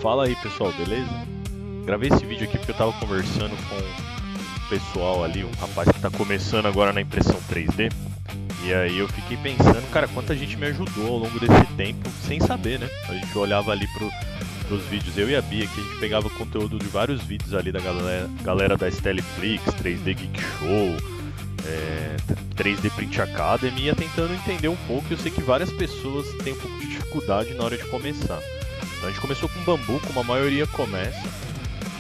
Fala aí pessoal, beleza? Gravei esse vídeo aqui porque eu tava conversando com o pessoal ali, um rapaz que tá começando agora na impressão 3D. E aí eu fiquei pensando, cara, quanta gente me ajudou ao longo desse tempo sem saber, né? A gente olhava ali pros vídeos, eu e a Bia, que a gente pegava conteúdo de vários vídeos ali da galera da Steleflix, 3D Geek Show, 3D Print Academy, e ia tentando entender um pouco. Eu sei que várias pessoas têm um pouco de dificuldade na hora de começar. Então a gente começou com Bambu, como a maioria começa.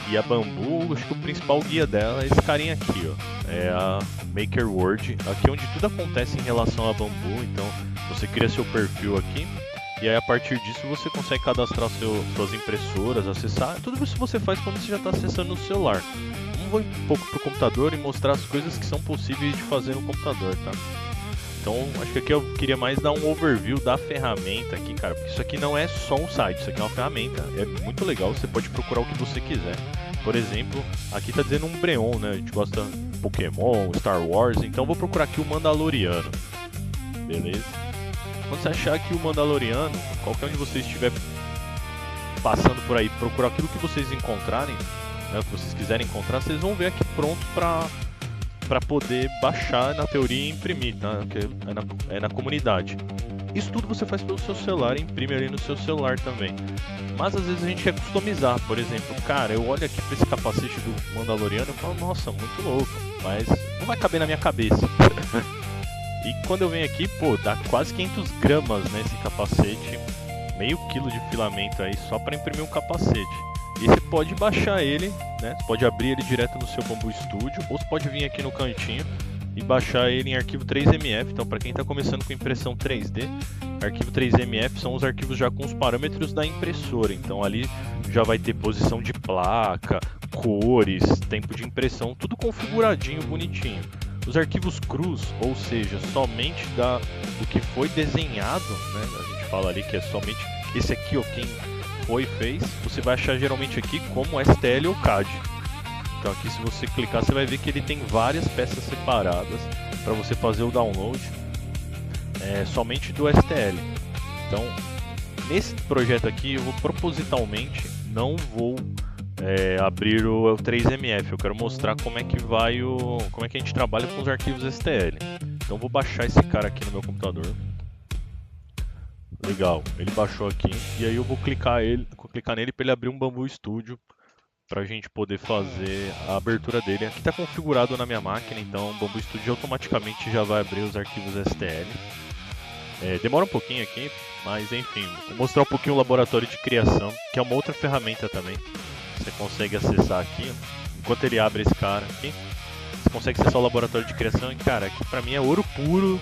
E a Bambu, acho que o principal guia dela é esse carinha aqui, ó. É a Maker World, aqui onde tudo acontece em relação a Bambu. Então você cria seu perfil aqui, e aí a partir disso você consegue cadastrar suas impressoras, acessar. Tudo isso você faz quando você já está acessando no celular. Vamos um pouco pro computador e mostrar as coisas que são possíveis de fazer no computador, tá? Então, acho que aqui eu queria mais dar um overview da ferramenta aqui, cara, porque isso aqui não é só um site, isso aqui é uma ferramenta, é muito legal, você pode procurar o que você quiser. Por exemplo, aqui tá dizendo um Breon, né, a gente gosta de Pokémon, Star Wars, então vou procurar aqui o Mandaloriano, beleza? Quando você achar aqui o Mandaloriano, qualquer um de vocês estiver passando por aí, procurar aquilo que vocês encontrarem, né, o que vocês quiserem encontrar, vocês vão ver aqui pronto para poder baixar na teoria e imprimir, tá? É na comunidade. Isso tudo você faz pelo seu celular, imprime ali no seu celular também. Mas às vezes a gente quer customizar, por exemplo, cara, eu olho aqui para esse capacete do Mandaloriano e falo, nossa, muito louco, mas não vai caber na minha cabeça. E quando eu venho aqui, pô, dá quase 500 gramas nesse capacete, meio quilo de filamento aí só para imprimir um capacete. E você pode baixar ele, né? Você pode abrir ele direto no seu Bambu Studio, ou você pode vir aqui no cantinho e baixar ele em arquivo 3MF. Então, para quem está começando com impressão 3D, arquivo 3MF são os arquivos já com os parâmetros da impressora. Então, ali já vai ter posição de placa, cores, tempo de impressão, tudo configuradinho, bonitinho. Os arquivos crus, ou seja, somente do que foi desenhado, né? A gente fala ali que é somente esse aqui, ó, quem fez, você vai achar geralmente aqui como STL ou CAD. Então aqui, se você clicar, você vai ver que ele tem várias peças separadas para você fazer o download somente do STL. Então nesse projeto aqui eu vou propositalmente não vou abrir o 3MF. Eu quero mostrar como é que a gente trabalha com os arquivos STL. Então vou baixar esse cara aqui no meu computador. Legal, ele baixou aqui e aí eu vou clicar nele para ele abrir um Bambu Studio para a gente poder fazer a abertura dele. Aqui está configurado na minha máquina, então o Bambu Studio automaticamente já vai abrir os arquivos STL. Demora um pouquinho aqui, mas enfim, vou mostrar um pouquinho o laboratório de criação, que é uma outra ferramenta também. Você consegue acessar aqui, enquanto ele abre esse cara aqui, você consegue acessar o laboratório de criação e, cara, aqui para mim é ouro puro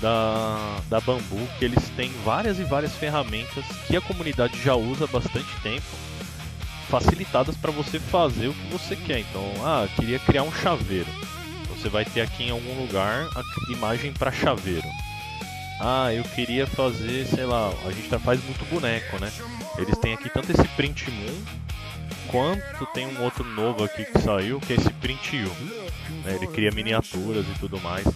da Bambu, que eles têm várias e várias ferramentas que a comunidade já usa há bastante tempo, facilitadas para você fazer o que você quer. Então, queria criar um chaveiro. Você vai ter aqui em algum lugar a imagem para chaveiro. Eu queria fazer, sei lá, a gente já faz muito boneco, né? Eles têm aqui tanto esse Print Moon, quanto tem um outro novo aqui que saiu, que é esse Print You. Ele cria miniaturas e tudo mais.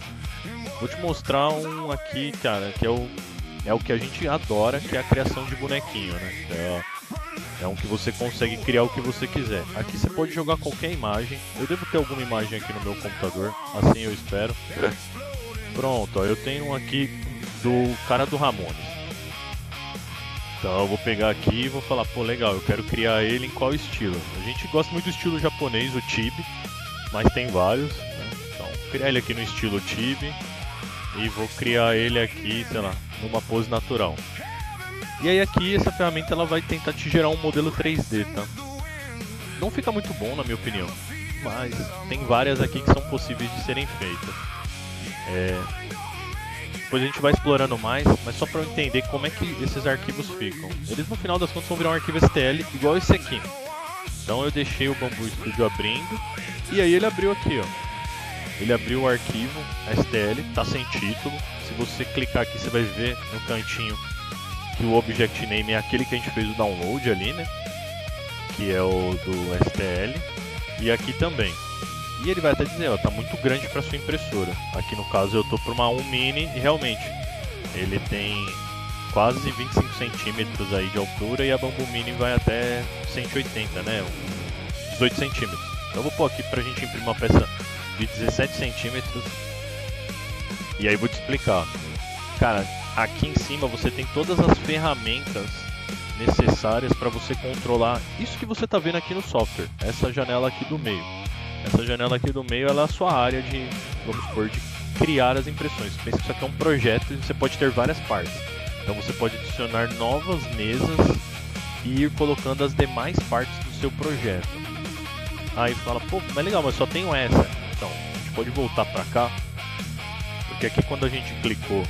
Vou te mostrar um aqui, cara, que é o que a gente adora, que é a criação de bonequinho, né? É um que você consegue criar o que você quiser. Aqui você pode jogar qualquer imagem. Eu devo ter alguma imagem aqui no meu computador, assim eu espero. Pronto, ó, eu tenho um aqui do cara do Ramones. Então eu vou pegar aqui e vou falar, pô, legal, eu quero criar ele em qual estilo? A gente gosta muito do estilo japonês, o Chibi, mas tem vários, né? Então, vou criar ele aqui no estilo Chibi. E vou criar ele aqui, sei lá, numa pose natural. E aí aqui essa ferramenta ela vai tentar te gerar um modelo 3D, tá? Não fica muito bom na minha opinião, mas tem várias aqui que são possíveis de serem feitas. Depois a gente vai explorando mais, mas só para eu entender como é que esses arquivos ficam. Eles no final das contas vão virar um arquivo STL igual esse aqui. Então eu deixei o Bambu Studio abrindo, e aí ele abriu aqui, ó. Ele abriu o arquivo STL, está sem título. Se você clicar aqui, você vai ver no cantinho que o Object Name é aquele que a gente fez o download ali, né? Que é o do STL. E aqui também. E ele vai até dizer, ó, tá muito grande para sua impressora. Aqui no caso eu tô para uma 1 mini e realmente ele tem quase 25 centímetros aí de altura e a Bambu Mini vai até 180, né? 18 centímetros. Então eu vou pôr aqui pra gente imprimir uma peça de 17 centímetros. E aí vou te explicar. Cara, aqui em cima você tem todas as ferramentas necessárias para você controlar isso que você está vendo aqui no software. Essa janela aqui do meio. Essa janela aqui do meio ela é a sua área de, vamos supor, de criar as impressões. Pensa que isso aqui é um projeto e você pode ter várias partes. Então você pode adicionar novas mesas e ir colocando as demais partes do seu projeto. Aí fala, pô, mas legal, mas só tenho essa. Então, a gente pode voltar para cá. Porque aqui quando a gente clicou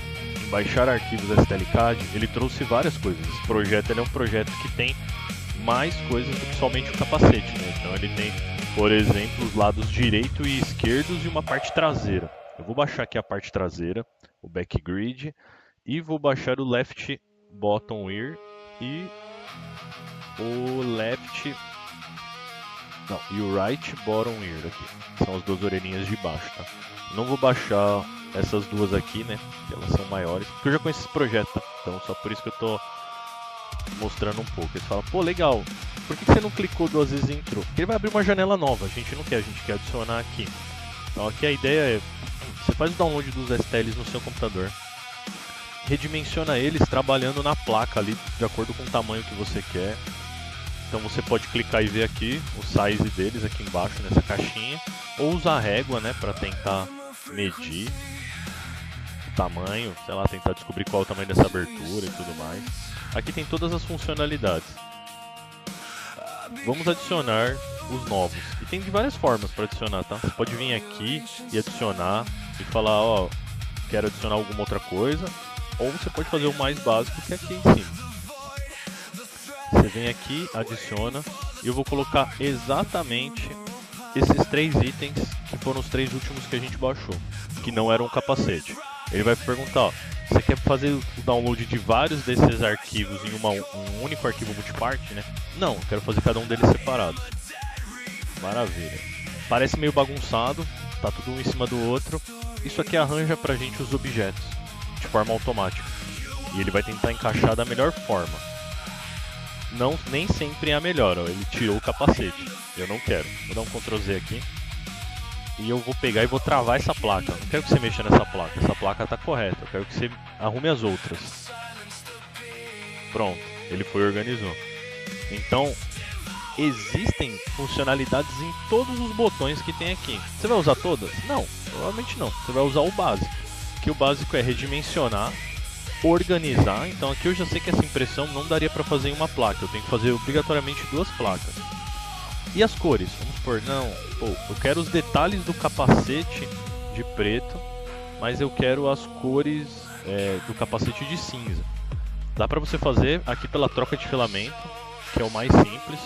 em baixar arquivos STLCAD, ele trouxe várias coisas. Esse projeto ele é um projeto que tem mais coisas do que somente o capacete, né? Então ele tem, por exemplo, os lados direito e esquerdos e uma parte traseira. Eu vou baixar aqui a parte traseira, o backgrid, e vou baixar o left bottom ear e o left... Não, e o right bottom ear aqui. São as duas orelhinhas de baixo, tá? Não vou baixar essas duas aqui, né? Que elas são maiores. Porque eu já conheço esse projeto, tá? Então só por isso que eu tô mostrando um pouco. Eles falam, pô, legal. Por que você não clicou duas vezes e entrou? Porque ele vai abrir uma janela nova. A gente não quer, a gente quer adicionar aqui. Então aqui a ideia é... Você faz o download dos STLs no seu computador. Redimensiona eles trabalhando na placa ali, de acordo com o tamanho que você quer. Então você pode clicar e ver aqui o size deles aqui embaixo nessa caixinha. Ou usar a régua, né, para tentar medir o tamanho, sei lá, tentar descobrir qual é o tamanho dessa abertura e tudo mais. Aqui tem todas as funcionalidades. Vamos adicionar os novos. E tem de várias formas para adicionar, tá? Você pode vir aqui e adicionar e falar, ó, quero adicionar alguma outra coisa. Ou você pode fazer o mais básico, que é aqui em cima. Você vem aqui, adiciona, e eu vou colocar exatamente esses três itens que foram os três últimos que a gente baixou, que não eram um capacete. Ele vai perguntar, ó, você quer fazer o download de vários desses arquivos em um único arquivo multiparte, né? Não, quero fazer cada um deles separados. Maravilha. Parece meio bagunçado, tá tudo um em cima do outro. Isso aqui arranja pra gente os objetos de forma automática. E ele vai tentar encaixar da melhor forma. Não, nem sempre é a melhor, ó. Ele tirou o capacete. Eu não quero. Vou dar um Ctrl Z aqui. E eu vou pegar e vou travar essa placa. Não quero que você mexa nessa placa. Essa placa está correta. Eu quero que você arrume as outras. Pronto. Ele foi e organizou. Então, existem funcionalidades em todos os botões que tem aqui. Você vai usar todas? Não. Provavelmente não. Você vai usar o básico. Que o básico é redimensionar, organizar. Então aqui eu já sei que essa impressão não daria para fazer em uma placa. Eu tenho que fazer obrigatoriamente duas placas. E as cores? Vamos supor, não, pô, eu quero os detalhes do capacete de preto, mas eu quero as cores do capacete de cinza. Dá pra você fazer aqui pela troca de filamento, que é o mais simples.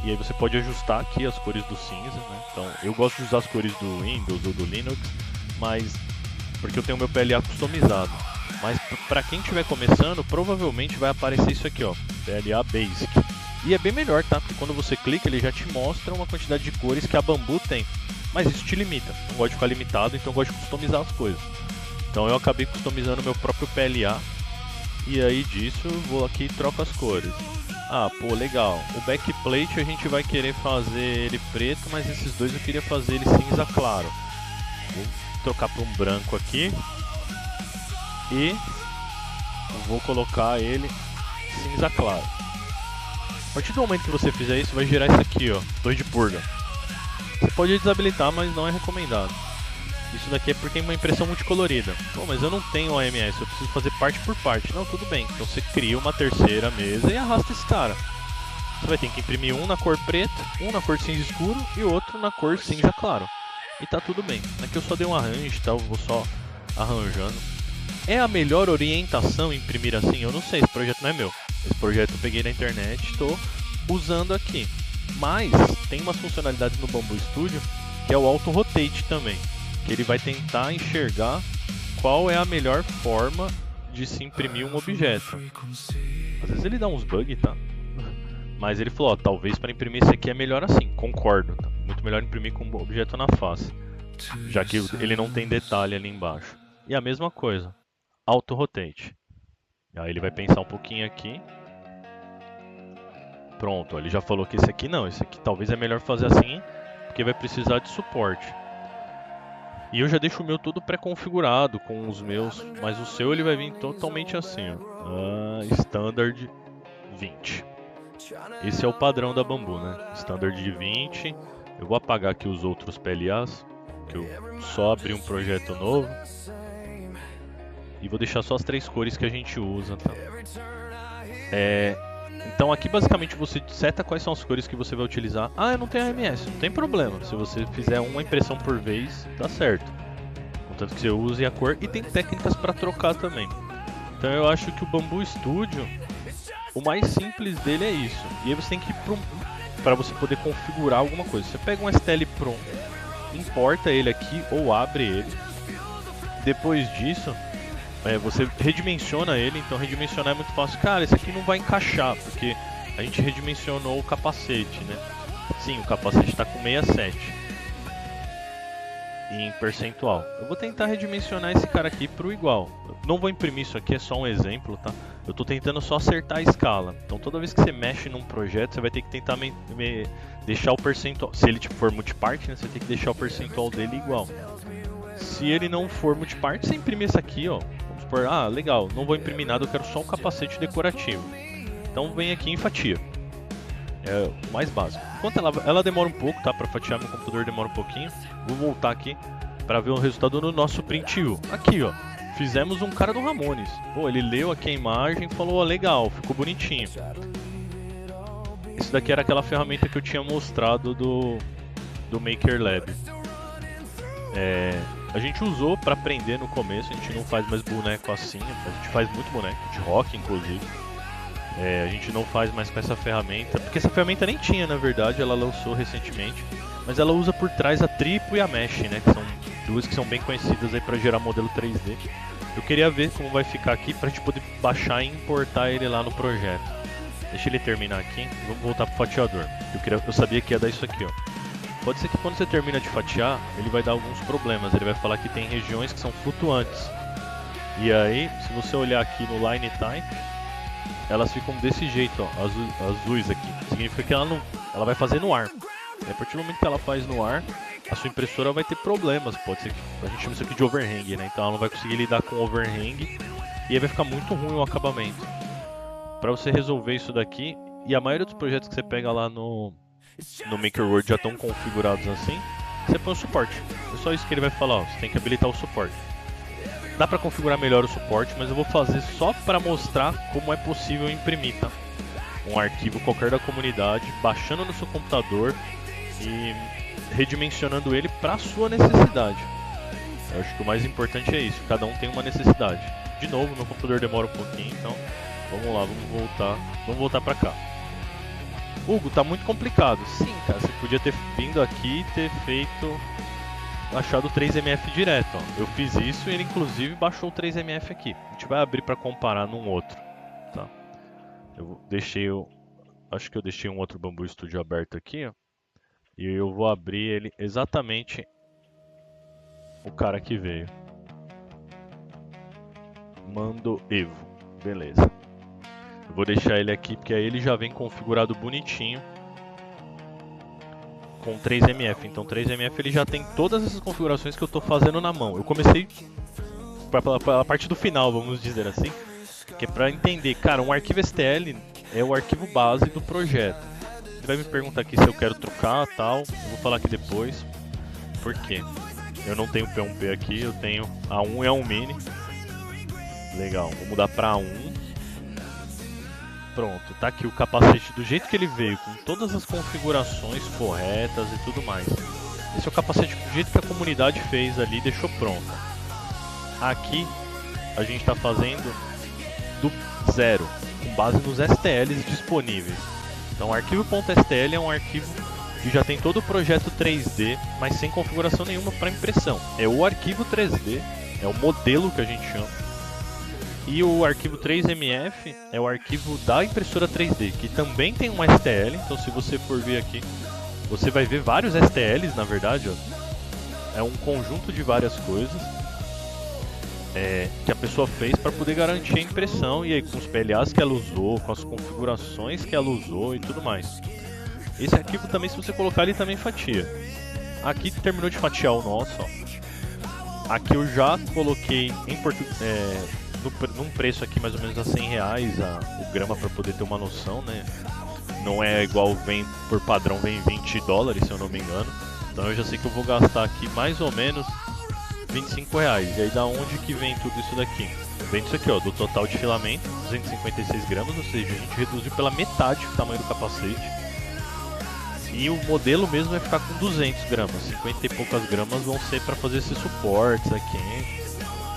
E aí você pode ajustar aqui as cores do cinza, né? Então eu gosto de usar as cores do Windows ou do Linux, mas porque eu tenho meu PLA customizado. Mas para quem estiver começando, provavelmente vai aparecer isso aqui, ó, PLA Basic. E é bem melhor, tá? Porque quando você clica, ele já te mostra uma quantidade de cores que a Bambu tem. Mas isso te limita. Não gosto de ficar limitado, então eu gosto de customizar as coisas. Então eu acabei customizando meu próprio PLA. E aí disso eu vou aqui e troco as cores. Ah, pô, legal. O backplate a gente vai querer fazer ele preto, mas esses dois eu queria fazer ele cinza claro. Vou trocar para um branco aqui. E vou colocar ele cinza claro. A partir do momento que você fizer isso, vai gerar isso aqui, ó, 2 de purga. Você pode desabilitar, mas não é recomendado. Isso daqui é porque tem uma impressão multicolorida. Pô, mas eu não tenho OMS, eu preciso fazer parte por parte. Não, tudo bem. Então você cria uma terceira mesa e arrasta esse cara. Você vai ter que imprimir um na cor preta, um na cor cinza escuro e outro na cor cinza claro. E tá tudo bem. Aqui eu só dei um arranjo, tá? Eu vou só arranjando. É a melhor orientação imprimir assim? Eu não sei, esse projeto não é meu. Esse projeto eu peguei na internet e estou usando aqui. Mas tem umas funcionalidades no Bambu Studio que é o Auto Rotate também. Que ele vai tentar enxergar qual é a melhor forma de se imprimir um objeto. Às vezes ele dá uns bugs, tá? Mas ele falou, ó, talvez para imprimir isso aqui é melhor assim. Concordo, tá? Muito melhor imprimir com um objeto na face. Já que ele não tem detalhe ali embaixo. E a mesma coisa. Auto Rotate. Aí ele vai pensar um pouquinho aqui. Pronto, ele já falou que esse aqui não, esse aqui talvez é melhor fazer assim, porque vai precisar de suporte. E eu já deixo o meu todo pré-configurado com os meus, mas o seu ele vai vir totalmente assim, ó. Standard 20. Esse é o padrão da Bambu, né? Standard de 20. Eu vou apagar aqui os outros PLAs, que eu só abri um projeto novo. E vou deixar só as 3 cores que a gente usa, tá? Então aqui basicamente você seta quais são as cores que você vai utilizar. Ah, eu não tenho AMS, não tem problema. Se você fizer uma impressão por vez, dá certo. Contanto que você use a cor e tem técnicas para trocar também. Então eu acho que o Bambu Studio, o mais simples dele é isso. E aí você tem que ir para você poder configurar alguma coisa. Você pega um STL pronto, importa ele aqui ou abre ele. Depois disso, você redimensiona ele. Então redimensionar é muito fácil. Cara, esse aqui não vai encaixar, porque a gente redimensionou o capacete, né? Sim, o capacete está com 67 em percentual. Eu vou tentar redimensionar esse cara aqui para o igual. Não vou imprimir isso aqui, é só um exemplo, tá? Eu estou tentando só acertar a escala. Então toda vez que você mexe num projeto, você vai ter que tentar deixar o percentual. Se ele for multipart, né, você tem que deixar o percentual dele igual. Se ele não for multipart, você imprime esse aqui, ó. Vamos supor, ah, legal, não vou imprimir nada, eu quero só um capacete decorativo. Então vem aqui em fatia. É o mais básico. Enquanto ela demora um pouco, tá? Para fatiar, meu computador demora um pouquinho. Vou voltar aqui para ver o resultado no nosso print view. Aqui, ó. Fizemos um cara do Ramones. Pô, ele leu aqui a imagem e falou, ó, legal, ficou bonitinho. Isso daqui era aquela ferramenta que eu tinha mostrado do Maker Lab. A gente usou para aprender no começo, a gente não faz mais boneco assim, a gente faz muito boneco, de rock inclusive. A gente não faz mais com essa ferramenta, porque essa ferramenta nem tinha, na verdade, ela lançou recentemente. Mas ela usa por trás a Tripo e a Mesh, né, que são duas que são bem conhecidas aí para gerar modelo 3D. Eu queria ver como vai ficar aqui para a gente poder baixar e importar ele lá no projeto. Deixa ele terminar aqui, vamos voltar pro fatiador. Eu sabia que ia dar isso aqui, ó. Pode ser que quando você termina de fatiar, ele vai dar alguns problemas. Ele vai falar que tem regiões que são flutuantes. E aí, se você olhar aqui no Line Type, elas ficam desse jeito, ó, azuis aqui. Significa que ela vai fazer no ar. E a partir do momento que ela faz no ar, a sua impressora vai ter problemas. Pode ser que a gente chama isso aqui de overhang, né? Então ela não vai conseguir lidar com overhang e aí vai ficar muito ruim o acabamento. Para você resolver isso daqui, e a maioria dos projetos que você pega lá no MakerWord já estão configurados assim, você põe o suporte. É só isso que ele vai falar, ó, você tem que habilitar o suporte. Dá para configurar melhor o suporte, mas eu vou fazer só para mostrar como é possível imprimir, tá? Um arquivo qualquer da comunidade, baixando no seu computador e redimensionando ele para a sua necessidade. Eu acho que o mais importante é isso, cada um tem uma necessidade. De novo, meu computador demora um pouquinho, então vamos lá, vamos voltar para cá. Hugo, tá muito complicado. Sim, cara, você podia ter vindo aqui e ter achado o 3MF direto, ó. Eu fiz isso e ele inclusive baixou o 3MF aqui. A gente vai abrir para comparar num outro, tá? Acho que eu deixei um outro Bambu Studio aberto aqui, ó. E eu vou abrir ele exatamente o cara que veio. Mando Evo, beleza. Eu vou deixar ele aqui porque aí ele já vem configurado bonitinho com 3MF. Então 3MF ele já tem todas essas configurações que eu estou fazendo na mão. Eu comecei pela parte do final, vamos dizer assim, que é para entender, cara, um arquivo STL é o arquivo base do projeto. Você vai me perguntar aqui se eu quero trocar tal, eu vou falar aqui depois. Por quê? Eu não tenho P1P aqui, eu tenho A1 e A1 Mini. Legal, vou mudar para A1. Pronto, tá aqui o capacete do jeito que ele veio, com todas as configurações corretas e tudo mais. Esse é o capacete do jeito que a comunidade fez ali e deixou pronto. Aqui a gente está fazendo do zero, com base nos STLs disponíveis. Então o arquivo.stl é um arquivo que já tem todo o projeto 3D, mas sem configuração nenhuma para impressão. É o arquivo 3D, é o modelo que a gente chama. E o arquivo 3MF é o arquivo da impressora 3D, que também tem um STL. Então se você for ver aqui, você vai ver vários STLs, na verdade, ó. É um conjunto de várias coisas. que a pessoa fez para poder garantir a impressão, e aí com os PLAs que ela usou, com as configurações que ela usou e tudo mais. Esse arquivo também, se você colocar, ele também fatia. Aqui terminou de fatiar o nosso, ó. Aqui eu já coloquei em num preço aqui mais ou menos a R$100 o grama, para poder ter uma noção, né? Não é igual, vem por padrão, vem $20, se eu não me engano. Então eu já sei que eu vou gastar aqui mais ou menos R$25. E aí da onde que vem tudo isso daqui? Vem disso aqui, ó, do total de filamento, 256 gramas, ou seja, a gente reduziu pela metade o tamanho do capacete. E o modelo mesmo vai ficar com 200 gramas, 50 e poucas gramas vão ser para fazer esses suportes aqui.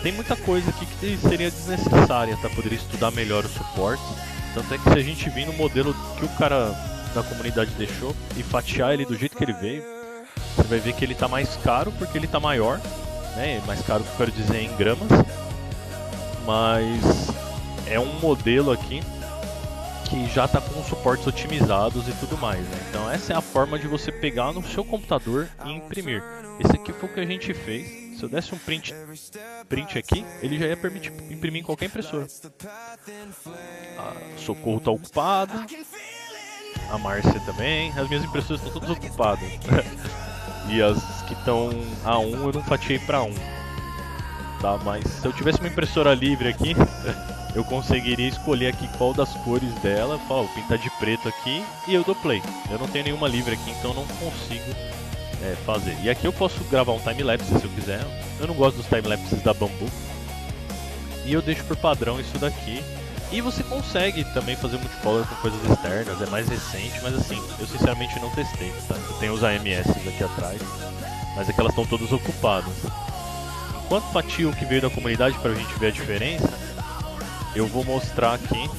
Tem muita coisa aqui que seria desnecessária, tá? Poderia estudar melhor os suportes. Tanto é que se a gente vir no modelo que o cara da comunidade deixou e fatiar ele do jeito que ele veio, você vai ver que ele tá mais caro porque ele tá maior, né? Mais caro que eu quero dizer em gramas. Mas é um modelo aqui que já está com suportes otimizados e tudo mais, né? Então essa é a forma de você pegar no seu computador e imprimir. Esse aqui foi o que a gente fez. Se eu desse um print aqui, ele já ia permitir imprimir em qualquer impressora. A Socorro está ocupada, a Márcia também. As minhas impressoras estão todas ocupadas. E as que estão A1 eu não fatiei para 1. Tá, mas se eu tivesse uma impressora livre aqui, eu conseguiria escolher aqui qual das cores dela. Falar, vou pintar de preto aqui e eu dou play. Eu não tenho nenhuma livre aqui, então eu não consigo fazer. E aqui eu posso gravar um time-lapse se eu quiser. Eu não gosto dos time-lapses da Bambu. E eu deixo por padrão isso daqui. E você consegue também fazer multicolor com coisas externas, é mais recente, mas assim, eu sinceramente não testei, tá? Eu tenho os AMS aqui atrás, mas é que elas estão todas ocupadas. Enquanto fatio o que veio da comunidade para a gente ver a diferença, eu vou mostrar aqui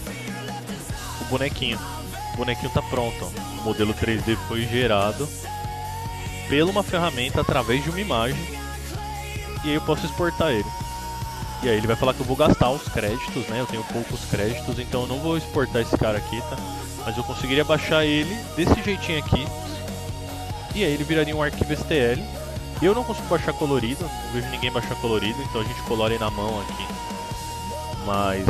o bonequinho. O bonequinho tá pronto, ó. O modelo 3D foi gerado pela uma ferramenta através de uma imagem, e aí eu posso exportar ele. E aí ele vai falar que eu vou gastar os créditos, né? Eu tenho poucos créditos, então eu não vou exportar esse cara aqui, tá? Mas eu conseguiria baixar ele desse jeitinho aqui, e aí ele viraria um arquivo STL. Eu não consigo baixar colorido, não vejo ninguém baixar colorido, então a gente colore na mão aqui. Mas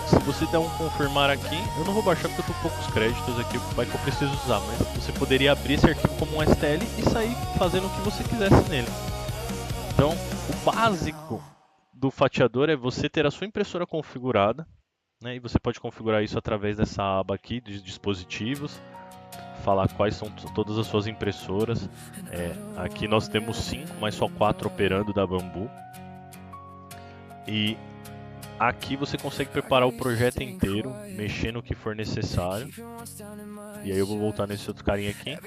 se você der um confirmar aqui, eu não vou baixar porque eu tô com poucos créditos aqui, vai que eu preciso usar, mas você poderia abrir esse arquivo como um STL e sair fazendo o que você quisesse nele. Então, o básico do fatiador é você ter a sua impressora configurada, né? E você pode configurar isso através dessa aba aqui de dispositivos, falar quais são todas as suas impressoras. Aqui nós temos 5, mas só 4 operando da Bambu. E aqui você consegue preparar o projeto inteiro, mexer no que for necessário. E aí eu vou voltar nesse outro carinha aqui.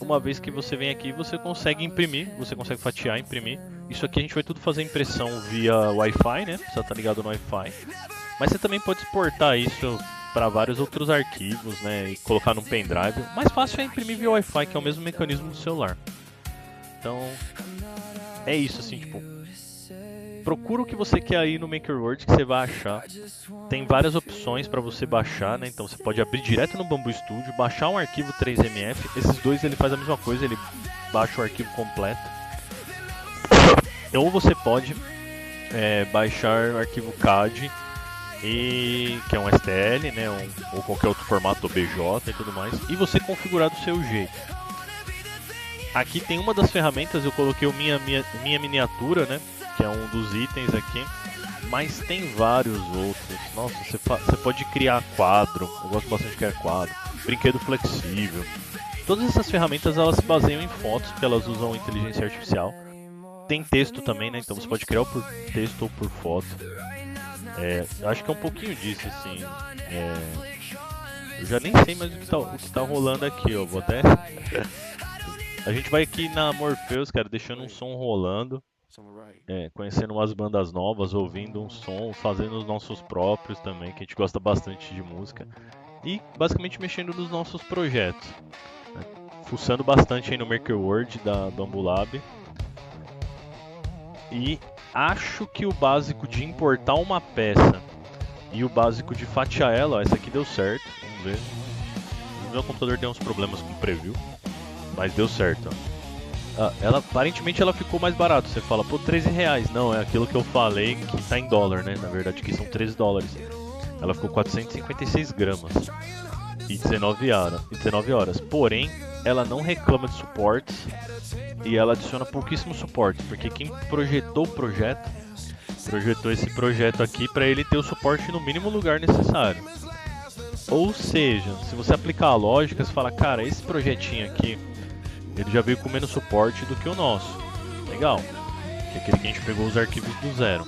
Uma vez que você vem aqui, você consegue imprimir, você consegue fatiar, imprimir. Isso aqui a gente vai tudo fazer impressão via Wi-Fi, né? Precisa estar ligado no Wi-Fi. Mas você também pode exportar isso para vários outros arquivos, né? E colocar num pendrive. O mais fácil é imprimir via Wi-Fi, que é o mesmo mecanismo do celular. Então, é isso, assim, tipo... Procura o que você quer aí no MakerWord que você vai achar. Tem várias opções para você baixar, né? Então você pode abrir direto no Bambu Studio, baixar um arquivo 3MF. Esses dois ele faz a mesma coisa, ele baixa o arquivo completo. Ou você pode baixar o arquivo CAD, que é um STL, né? Ou qualquer outro formato, OBJ e tudo mais. E você configurar do seu jeito. Aqui tem uma das ferramentas, eu coloquei minha miniatura, né? Que é um dos itens aqui, mas tem vários outros. Nossa, você pode criar quadro, eu gosto bastante de criar quadro, brinquedo flexível. Todas essas ferramentas elas se baseiam em fotos, porque elas usam inteligência artificial. Tem texto também, né? Então você pode criar por texto ou por foto. Acho que é um pouquinho disso, assim. Eu já nem sei mais o que tá rolando aqui, ó. Vou até... A gente vai aqui na Morpheus, cara, deixando um som rolando. Conhecendo umas bandas novas, ouvindo um som, fazendo os nossos próprios também, que a gente gosta bastante de música. E basicamente mexendo nos nossos projetos, né? Fuçando bastante aí no MakerWord da Bambu Lab. E acho que o básico de importar uma peça e o básico de fatiar ela, ó, essa aqui deu certo, vamos ver. O meu computador tem uns problemas com o preview, mas deu certo, ó. ela aparentemente ela ficou mais barata. Você fala, pô, 13 reais. Não, é aquilo que eu falei que tá em dólar, né? Na verdade aqui são 13 dólares. Ela ficou 456 gramas e 19 horas. Porém, ela não reclama de suportes e ela adiciona pouquíssimos suportes, porque quem projetou o projeto, projetou esse projeto aqui para ele ter o suporte no mínimo lugar necessário. Ou seja, se você aplicar a lógica, você fala, cara, esse projetinho aqui, ele já veio com menos suporte do que o nosso. Legal, que é aquele que a gente pegou os arquivos do zero.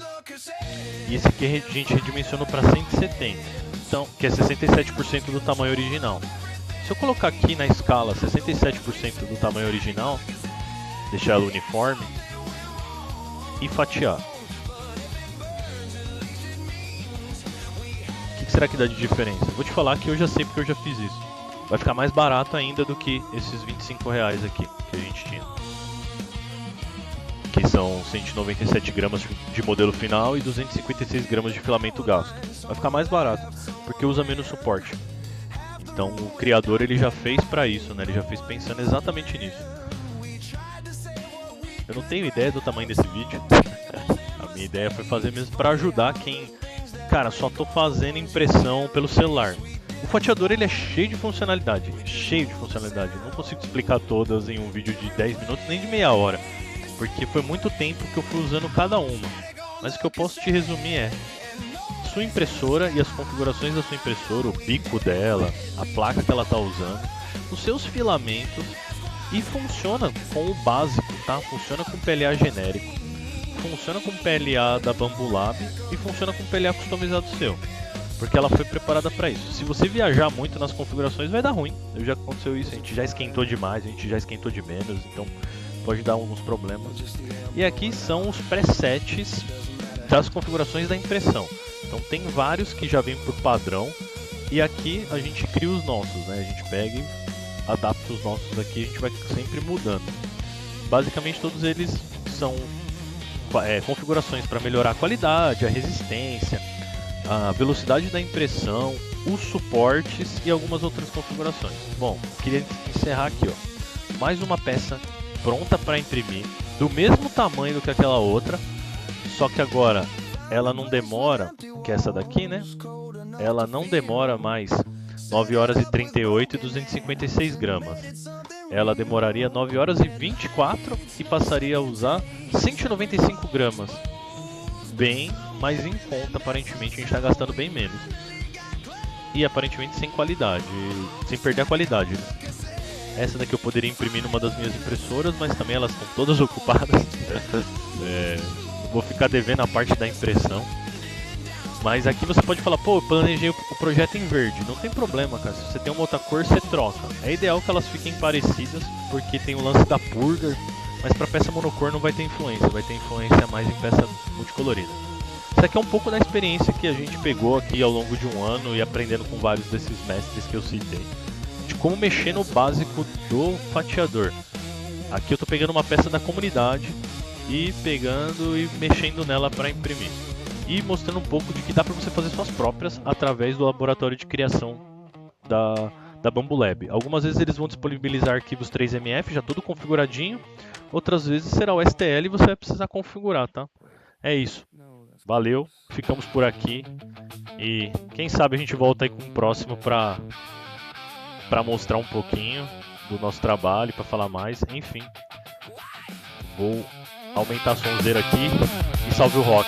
E esse aqui a gente redimensionou para 170, então, que é 67% do tamanho original. Se eu colocar aqui na escala 67% do tamanho original, deixar ela uniforme e fatiar. O que será que dá de diferença? Vou te falar que eu já sei porque eu já fiz isso. Vai ficar mais barato ainda do que esses 25 reais aqui que a gente tinha. Que são 197 gramas de modelo final e 256 gramas de filamento gasto. Vai ficar mais barato, porque usa menos suporte. Então o criador ele já fez para isso, né? Ele já fez pensando exatamente nisso. Eu não tenho ideia do tamanho desse vídeo. A minha ideia foi fazer mesmo para ajudar quem... Cara, só tô fazendo impressão pelo celular. O fatiador ele é cheio de funcionalidade. Não consigo explicar todas em um vídeo de 10 minutos, nem de meia hora. Porque foi muito tempo que eu fui usando cada uma. Mas o que eu posso te resumir é... sua impressora e as configurações da sua impressora, o bico dela, a placa que ela está usando, os seus filamentos, e funciona com o básico, tá? Funciona com PLA genérico, funciona com PLA da Bambu Lab e funciona com PLA customizado seu, porque ela foi preparada para isso. Se você viajar muito nas configurações vai dar ruim, já aconteceu isso, a gente já esquentou demais, a gente já esquentou de menos, então pode dar alguns problemas. E aqui são os presets das configurações da impressão. Então tem vários que já vêm por padrão e aqui a gente cria os nossos, né? A gente pega e adapta os nossos aqui, a gente vai sempre mudando. Basicamente todos eles são configurações para melhorar a qualidade, a resistência, a velocidade da impressão, os suportes e algumas outras configurações. Bom, queria encerrar aqui, ó. Mais uma peça pronta para imprimir, do mesmo tamanho do que aquela outra, só que agora ela não demora, que é essa daqui, né? Ela não demora mais 9 horas e 38 e 256 gramas. Ela demoraria 9 horas e 24 e passaria a usar 195 gramas. Bem mais em conta, aparentemente a gente está gastando bem menos. E aparentemente sem qualidade, sem perder a qualidade. Essa daqui eu poderia imprimir numa das minhas impressoras, mas também elas estão todas ocupadas. Vou ficar devendo a parte da impressão. Mas aqui você pode falar, pô, eu planejei o projeto em verde. Não tem problema, cara. Se você tem uma outra cor, você troca. É ideal que elas fiquem parecidas, porque tem o lance da purga. Mas para peça monocor não vai ter influência. Vai ter influência mais em peça multicolorida. Isso aqui é um pouco da experiência que a gente pegou aqui ao longo de um ano e aprendendo com vários desses mestres que eu citei. De como mexer no básico do fatiador. Aqui eu tô pegando uma peça da comunidade e pegando e mexendo nela para imprimir. E mostrando um pouco de que dá para você fazer suas próprias através do laboratório de criação da Bambu Lab. Algumas vezes eles vão disponibilizar arquivos 3MF já tudo configuradinho, outras vezes será o STL e você vai precisar configurar, tá? É isso. Valeu, ficamos por aqui e quem sabe a gente volta aí com o próximo para mostrar um pouquinho do nosso trabalho, para falar mais, enfim. Vou aumentar a sonzeira aqui e salve o rock.